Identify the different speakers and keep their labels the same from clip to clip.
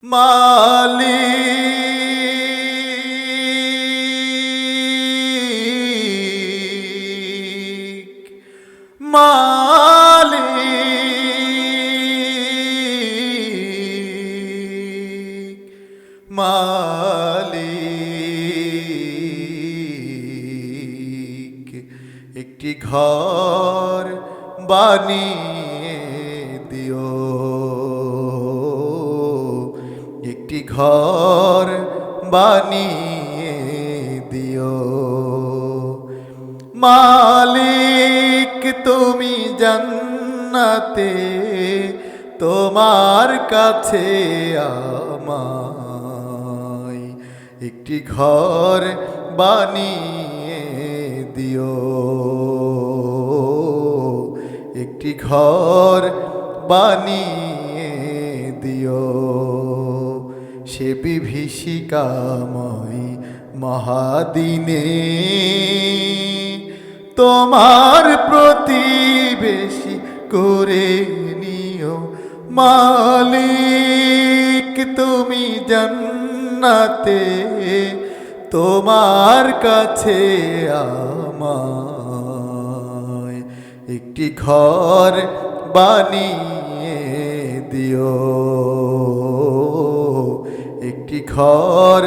Speaker 1: মালিক মালিক মালিক একটি ঘর বানিয়ে দিও, একটি ঘর বানিয়ে দিও। মালিক তুমি জান্নাতে, তোমার কাছে আমায় একটি ঘর বানিয়ে দিও, একটি ঘর বানিয়ে দিও। সে বিভীষিকাময় মহাদিনে তোমার প্রতিবেশী করে নিও। মালিক তুমি জান্নাতে, তোমার কাছে আমায় একটি ঘর বানিয়ে দিও, একটি ঘর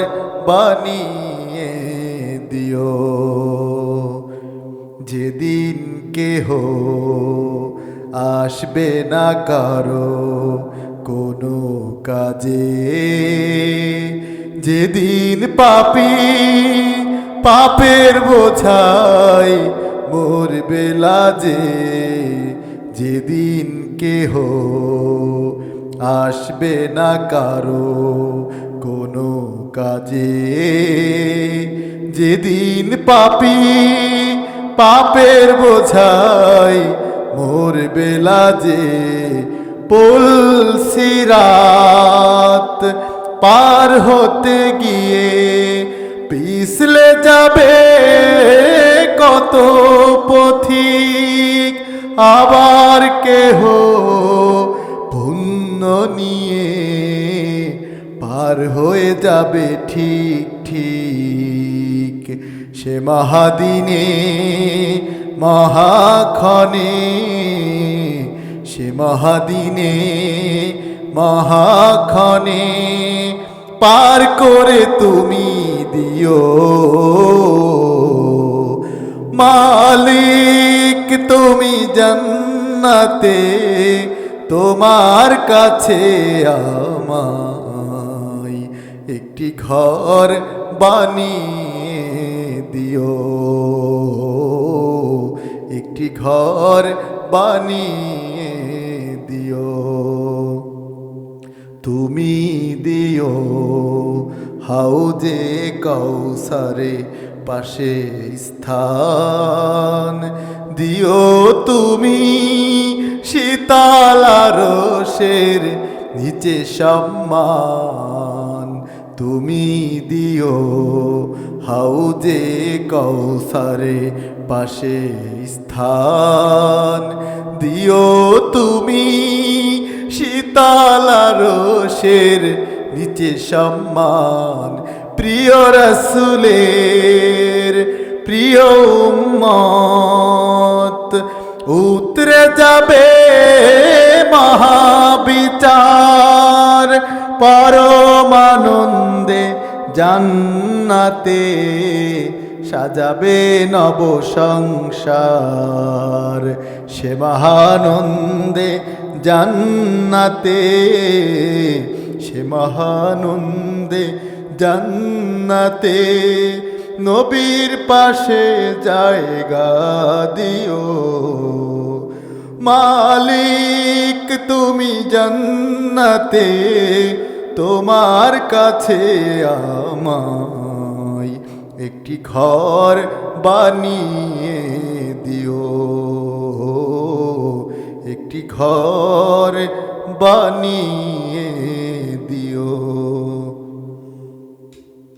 Speaker 1: বানিয়ে দিও। যেদিন কেহ আসবে না কারো কোনো কাজে, যেদিন পাপী পাপের বোঝায় মরবে লাজে, যেদিন কেহ আসবে না কারো কোনো কাজে, যেদিন পাপী পাপের বোঝায় মরবে লাজে, পুলসিরাত পার হতে গিয়ে পিছলে যাবে কত পথিক, আবার কেহ পুণ্য নিয়ে পার হয়ে যাবে ঠিক ঠিক। সে মহাদিনে মহাক্ষণে, সে মহাদিনে মহাক্ষণে পার করে তুমি দিও। মালিক তুমি জান্নাতে, তোমার কাছে আমায় একটি ঘর বানিয়ে দিও, একটি ঘর বানিয়ে দিও। তুমি দিও হাউজে কাউসারে পাশে স্থান, দিও তুমি শীতল আরশের নিচে সম্মান। তুমি দিও হাউজে কাউসারে পাশে স্থান, দিও তুমি শীতল আরশের নিচে সম্মান। প্রিয় রাসূলের প্রিয় উম্মত উতরে যাবে মহাবিচার, পরমানন্দে জান্নাতে সাজাবে নব সংসার। সে মহানন্দে জান্নাতে, সে মহানন্দে জান্নাতে নবীর পাশে জায়গা দিও। মালিক তুমি জান্নাতে, তোমার কাছে আমায় একটি ঘর বানিয়ে দিও, একটি ঘর বানিয়ে